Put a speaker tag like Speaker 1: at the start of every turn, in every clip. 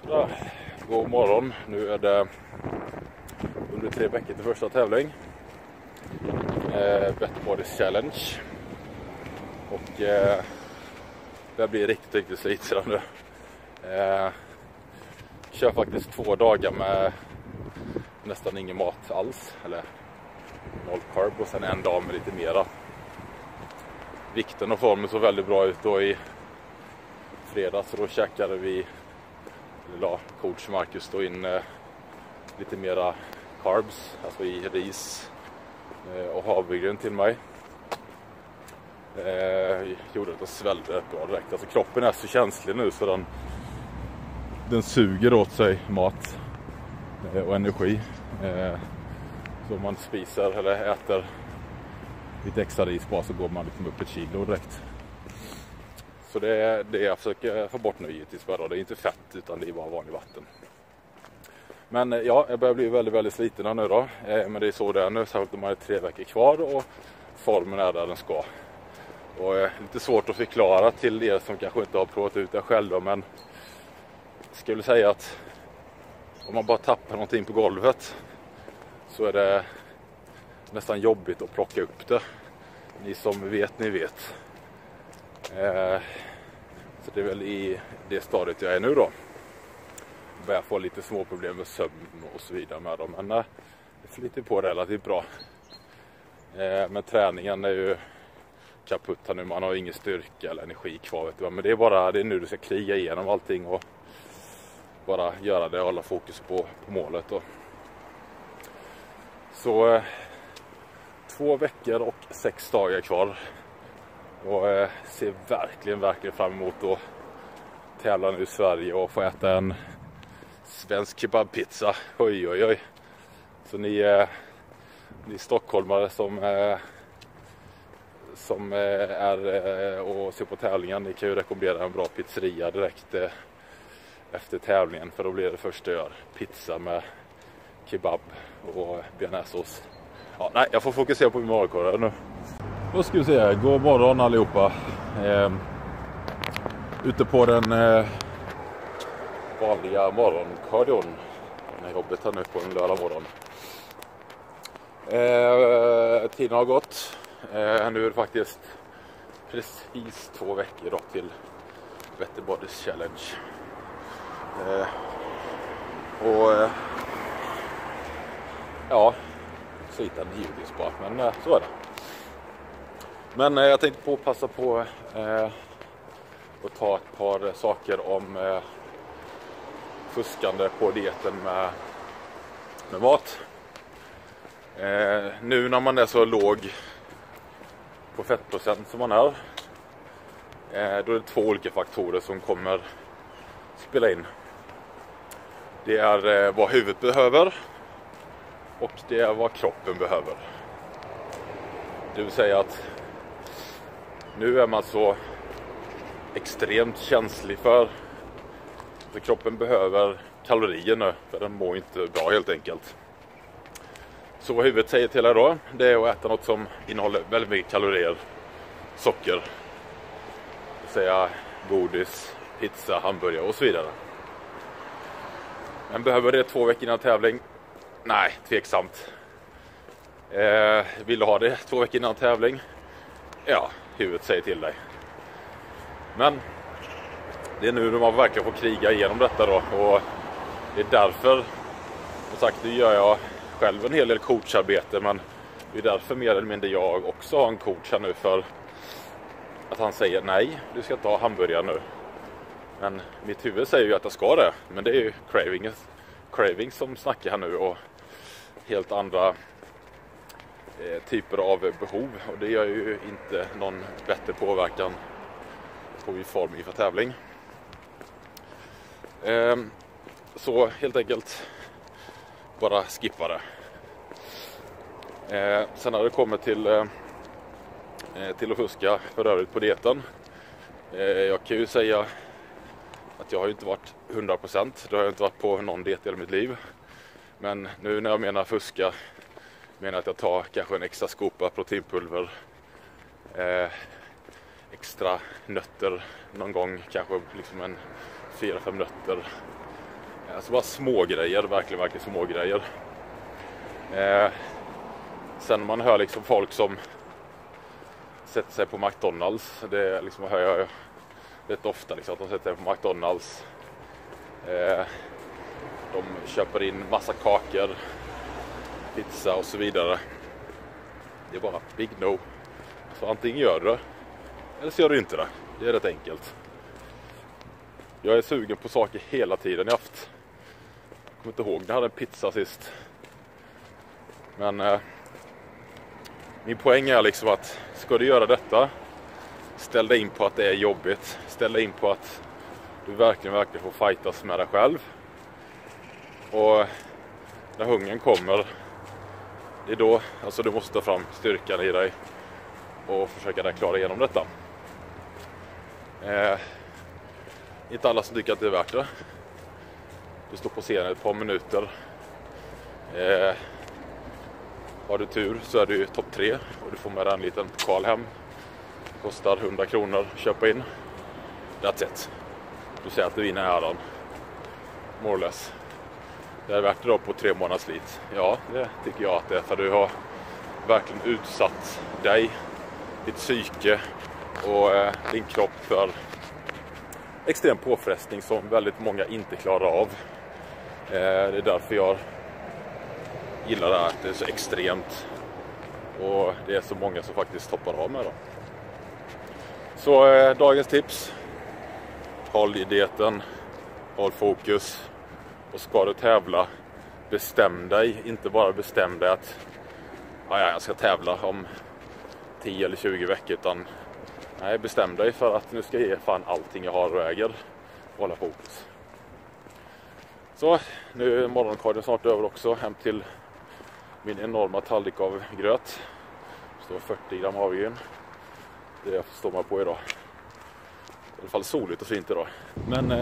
Speaker 1: Ja, god morgon. Nu är det under 3 veckor till första tävling. Better Bodies Challenge. Och det blir riktigt slitsamt. Kör faktiskt 2 dagar med nästan ingen mat alls. Eller 0 carb och sen en dag med lite mera. Vikten och formen såg väldigt bra ut då i fredags. Så då käkade vi, eller coach Marcus då in lite mera carbs, alltså i ris och havregryn till mig. Gjorde att jag svällde rätt bra direkt. Alltså kroppen är så känslig nu så den suger åt sig mat och energi. Så om man spiser eller äter lite extra ris bara så går man liksom upp 1 kilo direkt. Så det är det jag försöker få bort nu givetvis bara. Det är inte fett utan det är bara vanlig vatten. Men ja, jag börjar bli väldigt sliten nu då. Men det är så det är nu, så de har 3 veckor kvar och formen är där den ska. Och lite svårt att förklara till er som kanske inte har provat ut det själva, men jag skulle säga att om man bara tappar någonting på golvet så är det nästan jobbigt att plocka upp det. Ni som vet, ni vet. Så det är väl i det stadiet jag är nu då. Börjar få lite små problem med sömn och så vidare med dem. Men det flyter på relativt bra. Men träningen är ju kaputt här nu. Man har ingen styrka eller energi kvar. Vet du. Men det är nu du ska kriga igenom allting och bara göra det och hålla fokus på målet då. Så 2 veckor och 6 dagar kvar. Och ser verkligen fram emot att tävla nu i Sverige och få äta en svensk kebabpizza. Oj. Så ni stockholmare som är och ser på tävlingen, ni kan ju rekommendera en bra pizzeria direkt efter tävlingen, för då blir det första jag gör. Pizza med kebab och bearnaisesås. Ja, nej, jag får fokusera på min morgonkorv nu. Då ska vi se, god morgon allihopa. Ute på den vanliga morgonkardion när jobbet här nu på en lördag morgon. Tiden har gått. Nu är det faktiskt precis 2 veckor då till Better Bodies Challenge. Ja, sliten givetvis bara, men så är det. Men jag tänkte passa på att ta ett par saker om fuskande på dieten med mat. Nu när man är så låg på fettprocent som man är, då är det 2 olika faktorer som kommer spela in. Det är vad huvudet behöver och det är vad kroppen behöver. Det vill säga att nu är man så extremt känslig för att kroppen behöver kalorier nu, för den mår inte bra helt enkelt. Så vad huvudet säger till er då, det är att äta något som innehåller väldigt mycket kalorier, socker, det vill säga godis, pizza, hamburgare och så vidare. Men behöver det 2 veckor innan tävling? Nej, tveksamt. Vill du ha det 2 veckor innan tävling? Ja, huvudet säger till dig. Men det är nu när man verkligen får kriga igenom detta då. Och det är därför, som sagt, det gör jag själv en hel del coacharbete. Men det är därför mer eller mindre jag också har en coach här nu, för att han säger nej, du ska inte ha hamburgare nu. Men mitt huvud säger ju att jag ska det. Men det är ju craving som snackar här nu och helt andra typer av behov, och det gör ju inte någon bättre påverkan på min form inför tävling. Så helt enkelt bara skippa det. Sen när det kommer till att fuska för övrigt på dieten, jag kan ju säga att jag har ju inte varit 100%, det har jag inte varit på någon diet i hela mitt liv. Men nu när jag menar fuska, menar att jag tar kanske en extra skopa proteinpulver, extra nötter någon gång, kanske liksom en 4-5 nötter Alltså bara små grejer, verkligen små grejer. Sen när man hör liksom folk som sätter sig på McDonalds, det liksom hör jag rätt ofta liksom, att de sätter sig på McDonalds. De köper in massa kakor, pizza och så vidare. Det är bara big no. Så antingen gör du det, eller så gör du inte det. Det är rätt enkelt. Jag är sugen på saker hela tiden. Jag kommer inte ihåg när jag hade en pizza sist. Men min poäng är liksom att ska du göra detta, ställ dig in på att det är jobbigt. Ställ dig in på att du verkligen får fightas med dig själv. Och när hungern kommer, det är då alltså du måste ta fram styrkan i dig och försöka klara igenom detta. Inte alla som tycker att det är värt det. Du står på scenen ett par minuter. Har du tur så är du topp 3 och du får med en liten pokal hem. Kostar 100 kronor att köpa in. That's it. Du säger att du vinner äran. More or less. Det är värt det då på 3 månaders slit. Ja, det tycker jag att det är. För du har verkligen utsatt dig, ditt psyke och din kropp för extrem påfrestning som väldigt många inte klarar av. Det är därför jag gillar det här, att det är så extremt. Och det är så många som faktiskt hoppar av med det. Så dagens tips. Håll i dieten. Håll fokus. Och ska du tävla, bestäm dig. Inte bara bestäm dig att jag ska tävla om 10 eller 20 veckor. Utan nej, bestäm dig för att nu ska jag ge fan allting jag har och äger. Och hålla fokus. Så, nu är morgonkorgen snart över också. Hem till min enorma tallrik av gröt. Det står 40 gram havregryn. Det står man på idag. I alla fall soligt och fint idag. Men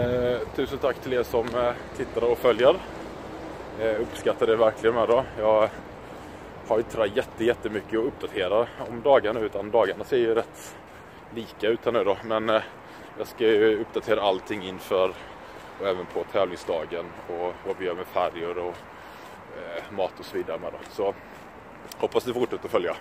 Speaker 1: tusen tack till er som tittar och följer. Uppskattar det verkligen med då. Jag har inte jättemycket att uppdatera om dagarna, utan dagarna ser ju rätt lika ut här nu då. Men jag ska ju uppdatera allting inför och även på tävlingsdagen och vad vi gör med färger och mat och så vidare med då. Så hoppas ni fortsätter att följa.